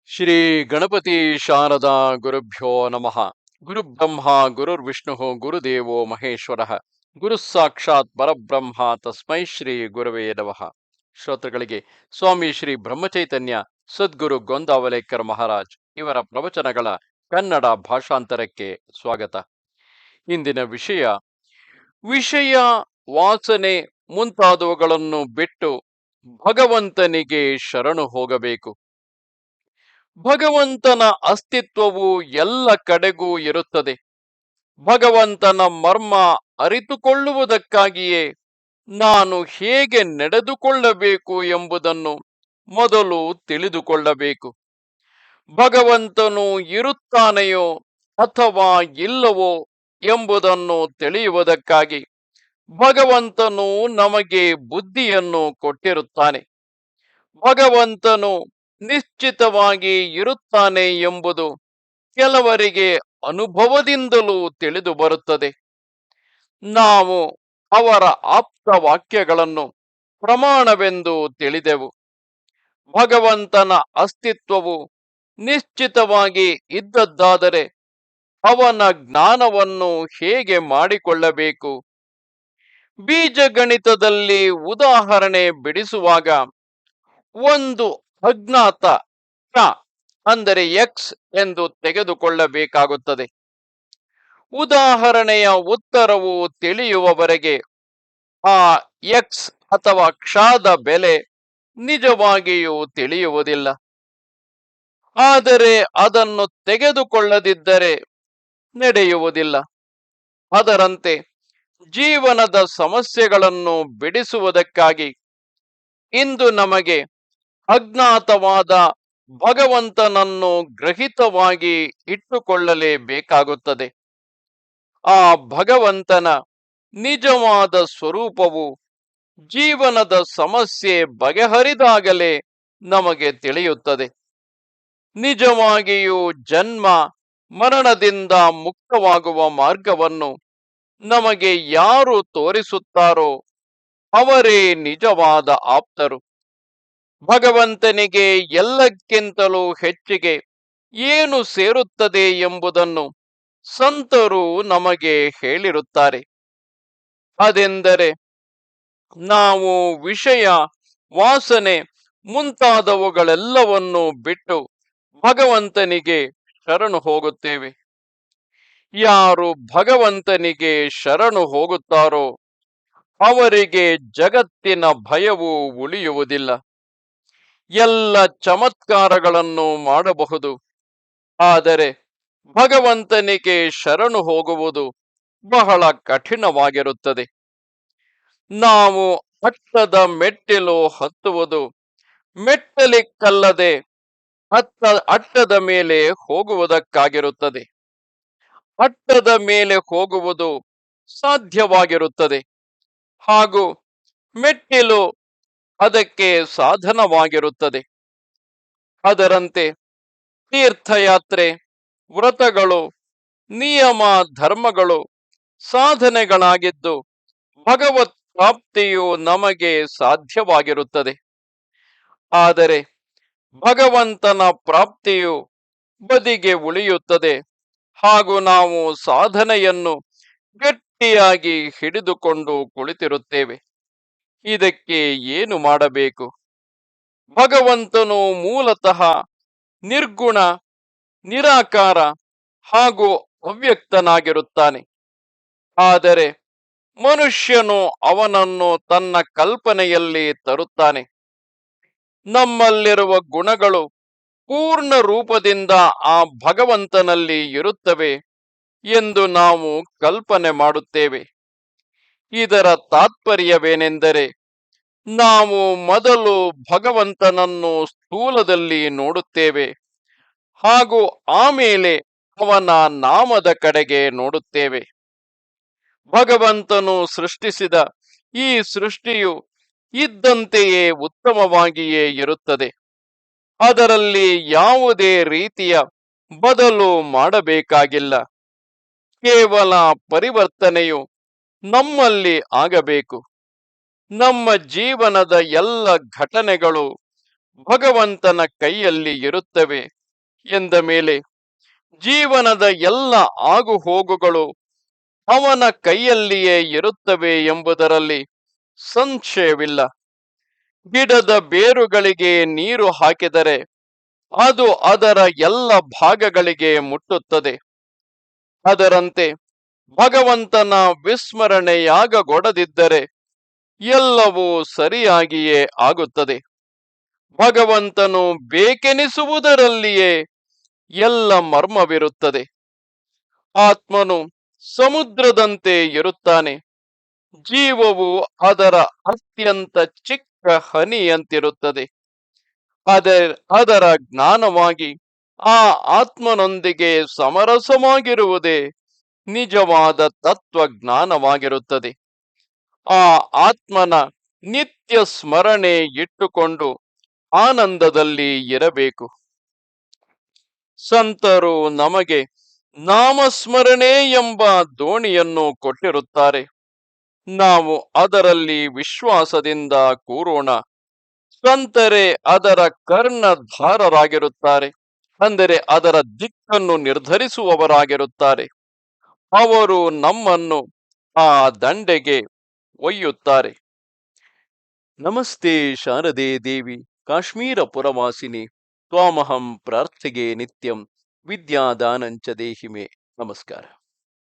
ಶ್ರೀ ಗಣಪತಿ ಶಾರದಾ ಗುರುಭ್ಯೋ ನಮಃ. ಗುರುಬ್ರಹ್ಮ ಗುರುರ್ವಿಷ್ಣು ಗುರುದೇವೋ ಮಹೇಶ್ವರ ಗುರು ಸಾಕ್ಷಾತ್ ಪರಬ್ರಹ್ಮ ತಸ್ಮೈ ಶ್ರೀ ಗುರವೇ ನಮಃ. ಶ್ರೋತೃಗಳಿಗೆ ಸ್ವಾಮಿ ಶ್ರೀ ಬ್ರಹ್ಮಚೈತನ್ಯ ಸದ್ಗುರು ಗೋಂದಾವಲೇಕರ್ ಮಹಾರಾಜ್ ಇವರ ಪ್ರವಚನಗಳ ಕನ್ನಡ ಭಾಷಾಂತರಕ್ಕೆ ಸ್ವಾಗತ. ಇಂದಿನ ವಿಷಯ ವಾಸನೆ ಮುಂತಾದವುಗಳನ್ನು ಬಿಟ್ಟು ಭಗವಂತನಿಗೆ ಶರಣು ಹೋಗಬೇಕು. ಭಗವಂತನ ಅಸ್ತಿತ್ವವು ಎಲ್ಲ ಕಡೆಗೂ ಇರುತ್ತದೆ. ಭಗವಂತನ ಮರ್ಮ ಅರಿತುಕೊಳ್ಳುವುದಕ್ಕಾಗಿಯೇ ನಾನು ಹೇಗೆ ನಡೆದುಕೊಳ್ಳಬೇಕು ಎಂಬುದನ್ನು ಮೊದಲು ತಿಳಿದುಕೊಳ್ಳಬೇಕು. ಭಗವಂತನು ಇರುತ್ತಾನೆಯೋ ಅಥವಾ ಇಲ್ಲವೋ ಎಂಬುದನ್ನು ತಿಳಿಯುವುದಕ್ಕಾಗಿ ಭಗವಂತನು ನಮಗೆ ಬುದ್ಧಿಯನ್ನು ಕೊಟ್ಟಿರುತ್ತಾನೆ. ಭಗವಂತನು ನಿಶ್ಚಿತವಾಗಿ ಇರುತ್ತಾನೆ ಎಂಬುದು ಕೆಲವರಿಗೆ ಅನುಭವದಿಂದಲೂ ತಿಳಿದು ಬರುತ್ತದೆ. ನಾವು ಅವರ ಆಪ್ತ ವಾಕ್ಯಗಳನ್ನು ಪ್ರಮಾಣವೆಂದು ತಿಳಿದೆವು. ಭಗವಂತನ ಅಸ್ತಿತ್ವವು ನಿಶ್ಚಿತವಾಗಿ ಇದ್ದದ್ದಾದರೆ ಅವನ ಜ್ಞಾನವನ್ನು ಹೇಗೆ ಮಾಡಿಕೊಳ್ಳಬೇಕು? ಬೀಜಗಣಿತದಲ್ಲಿ ಉದಾಹರಣೆ ಬಿಡಿಸುವಾಗ ಒಂದು ಅಜ್ಞಾತ ಅಂದರೆ ಎಕ್ಸ್ ಎಂದು ತೆಗೆದುಕೊಳ್ಳಬೇಕಾಗುತ್ತದೆ. ಉದಾಹರಣೆಯ ಉತ್ತರವು ತಿಳಿಯುವವರೆಗೆ ಆ ಎಕ್ಸ್ ಅಥವಾ ಕ್ಷಾದ ಬೆಲೆ ನಿಜವಾಗಿಯೂ ತಿಳಿಯುವುದಿಲ್ಲ. ಆದರೆ ಅದನ್ನು ತೆಗೆದುಕೊಳ್ಳದಿದ್ದರೆ ನಡೆಯುವುದಿಲ್ಲ. ಅದರಂತೆ ಜೀವನದ ಸಮಸ್ಯೆಗಳನ್ನು ಬಿಡಿಸುವುದಕ್ಕಾಗಿ ಇಂದು ನಮಗೆ ಅಜ್ಞಾತವಾದ ಭಗವಂತನನ್ನು ಗ್ರಹಿತವಾಗಿ ಇಟ್ಟುಕೊಳ್ಳಲೇಬೇಕಾಗುತ್ತದೆ. ಆ ಭಗವಂತನ ನಿಜವಾದ ಸ್ವರೂಪವು ಜೀವನದ ಸಮಸ್ಯೆ ಬಗೆಹರಿದಾಗಲೇ ನಮಗೆ ತಿಳಿಯುತ್ತದೆ. ನಿಜವಾಗಿಯೂ ಜನ್ಮ ಮರಣದಿಂದ ಮುಕ್ತವಾಗುವ ಮಾರ್ಗವನ್ನು ನಮಗೆ ಯಾರು ತೋರಿಸುತ್ತಾರೋ ಅವರೇ ನಿಜವಾದ ಆಪ್ತರು. ಭಗವಂತನಿಗೆ ಎಲ್ಲಕ್ಕಿಂತಲೂ ಹೆಚ್ಚಿಗೆ ಏನು ಸೇರುತ್ತದೆ ಎಂಬುದನ್ನು ಸಂತರು ನಮಗೆ ಹೇಳಿರುತ್ತಾರೆ. ಅದೆಂದರೆ ನಾವು ವಿಷಯ ವಾಸನೆ ಮುಂತಾದವುಗಳೆಲ್ಲವನ್ನು ಬಿಟ್ಟು ಭಗವಂತನಿಗೆ ಶರಣು ಹೋಗುತ್ತೇವೆ. ಯಾರು ಭಗವಂತನಿಗೆ ಶರಣು ಹೋಗುತ್ತಾರೋ ಅವರಿಗೆ ಜಗತ್ತಿನ ಭಯವು ಉಳಿಯುವುದಿಲ್ಲ. ಎಲ್ಲ ಚಮತ್ಕಾರಗಳನ್ನು ಮಾಡಬಹುದು, ಆದರೆ ಭಗವಂತನಿಗೆ ಶರಣು ಹೋಗುವುದು ಬಹಳ ಕಠಿಣವಾಗಿರುತ್ತದೆ. ನಾವು ಅಟ್ಟದ ಮೆಟ್ಟಿಲು ಹತ್ತುವುದು ಮೆಟ್ಟಲಿಕ್ಕಲ್ಲದೆ ಅಟ್ಟದ ಮೇಲೆ ಹೋಗುವುದಕ್ಕಾಗಿರುತ್ತದೆ. ಅಟ್ಟದ ಮೇಲೆ ಹೋಗುವುದು ಸಾಧ್ಯವಾಗಿರುತ್ತದೆ, ಹಾಗೂ ಮೆಟ್ಟಿಲು ಅದಕ್ಕೆ ಸಾಧನವಾಗಿರುತ್ತದೆ. ಅದರಂತೆ ತೀರ್ಥಯಾತ್ರೆ, ವ್ರತಗಳು, ನಿಯಮ ಧರ್ಮಗಳು ಸಾಧನೆಗಳಾಗಿದ್ದು ಭಗವತ್ ಪ್ರಾಪ್ತಿಯು ನಮಗೆ ಸಾಧ್ಯವಾಗಿರುತ್ತದೆ. ಆದರೆ ಭಗವಂತನ ಪ್ರಾಪ್ತಿಯು ಬದಿಗೆ ಉಳಿಯುತ್ತದೆ, ಹಾಗೂ ನಾವು ಸಾಧನೆಯನ್ನು ಗಟ್ಟಿಯಾಗಿ ಹಿಡಿದುಕೊಂಡು ಕುಳಿತಿರುತ್ತೇವೆ. ಇದಕ್ಕೆ ಏನು ಮಾಡಬೇಕು? ಭಗವಂತನು ಮೂಲತಃ ನಿರ್ಗುಣ, ನಿರಾಕಾರ ಹಾಗೂ ಅವ್ಯಕ್ತನಾಗಿರುತ್ತಾನೆ. ಆದರೆ ಮನುಷ್ಯನು ಅವನನ್ನು ತನ್ನ ಕಲ್ಪನೆಯಲ್ಲಿ ತರುತ್ತಾನೆ. ನಮ್ಮಲ್ಲಿರುವ ಗುಣಗಳು ಪೂರ್ಣ ರೂಪದಿಂದ ಆ ಭಗವಂತನಲ್ಲಿ ಇರುತ್ತವೆ ಎಂದು ನಾವು ಕಲ್ಪನೆ ಮಾಡುತ್ತೇವೆ. ಇದರ ತಾತ್ಪರ್ಯವೇನೆಂದರೆ ನಾವು ಮೊದಲು ಭಗವಂತನನ್ನು ಸ್ಥೂಲದಲ್ಲಿ ನೋಡುತ್ತೇವೆ, ಹಾಗೂ ಆಮೇಲೆ ಅವನ ನಾಮದ ಕಡೆಗೆ ನೋಡುತ್ತೇವೆ. ಭಗವಂತನು ಸೃಷ್ಟಿಸಿದ ಈ ಸೃಷ್ಟಿಯು ಇದ್ದಂತೆಯೇ ಉತ್ತಮವಾಗಿಯೇ ಇರುತ್ತದೆ. ಅದರಲ್ಲಿ ಯಾವುದೇ ರೀತಿಯ ಬದಲು ಮಾಡಬೇಕಾಗಿಲ್ಲ. ಕೇವಲ ಪರಿವರ್ತನೆಯು ನಮ್ಮಲ್ಲಿ ಆಗಬೇಕು. ನಮ್ಮ ಜೀವನದ ಎಲ್ಲ ಘಟನೆಗಳು ಭಗವಂತನ ಕೈಯಲ್ಲಿ ಇರುತ್ತವೆ ಎಂದ ಮೇಲೆ ಜೀವನದ ಎಲ್ಲ ಆಗುಹೋಗುಗಳು ಅವನ ಕೈಯಲ್ಲಿಯೇ ಇರುತ್ತವೆ ಎಂಬುದರಲ್ಲಿ ಸಂಶಯವಿಲ್ಲ. ಗಿಡದ ಬೇರುಗಳಿಗೆ ನೀರು ಹಾಕಿದರೆ ಅದು ಅದರ ಎಲ್ಲ ಭಾಗಗಳಿಗೆ ಮುಟ್ಟುತ್ತದೆ. ಅದರಂತೆ ಭಗವಂತನ ವಿಸ್ಮರಣೆಯಾಗಗೊಡದಿದ್ದರೆ ಎಲ್ಲವೂ ಸರಿಯಾಗಿಯೇ ಆಗುತ್ತದೆ. ಭಗವಂತನು ಬೇಕೆನಿಸುವುದರಲ್ಲಿಯೇ ಎಲ್ಲ ಮರ್ಮವಿರುತ್ತದೆ. ಆತ್ಮನು ಸಮುದ್ರದಂತೆ ಇರುತ್ತಾನೆ. ಜೀವವು ಅದರ ಅತ್ಯಂತ ಚಿಕ್ಕ ಹನಿಯಂತಿರುತ್ತದೆ. ಅದರ ಜ್ಞಾನವಾಗಿ ಆ ಆತ್ಮನೊಂದಿಗೆ ಸಮರಸವಾಗಿರುವುದೇ ನಿಜವಾದ ತತ್ವಜ್ಞಾನವಾಗಿರುತ್ತದೆ. ಆ ಆತ್ಮನ ನಿತ್ಯ ಸ್ಮರಣೆ ಇಟ್ಟುಕೊಂಡು ಆನಂದದಲ್ಲಿ ಇರಬೇಕು. ಸಂತರು ನಮಗೆ ನಾಮಸ್ಮರಣೆ ಎಂಬ ದೋಣಿಯನ್ನು ಕೊಟ್ಟಿರುತ್ತಾರೆ. ನಾವು ಅದರಲ್ಲಿ ವಿಶ್ವಾಸದಿಂದ ಕೂರೋಣ. ಸಂತರೇ ಅದರ ಕರ್ಣಧಾರರಾಗಿರುತ್ತಾರೆ, ಅಂದರೆ ಅದರ ದಿಕ್ಕನ್ನು ನಿರ್ಧರಿಸುವವರಾಗಿರುತ್ತಾರೆ. ಅವರು ನಮ್ಮನ್ನು ಆ ದಂಡೆಗೆ ಒಯ್ಯುತ್ತಾರೆ. ನಮಸ್ತೆ ಶಾರದೆ ದೇವಿ, ಕಾಶ್ಮೀರ ಪುರವಾಸಿನಿ, ತ್ವಾಮಹಂ ಪ್ರಾರ್ಥಿಗೆ ನಿತ್ಯಂ, ವಿದ್ಯಾದಾನಂಚ ದೇಹಿಮೆ. ನಮಸ್ಕಾರ.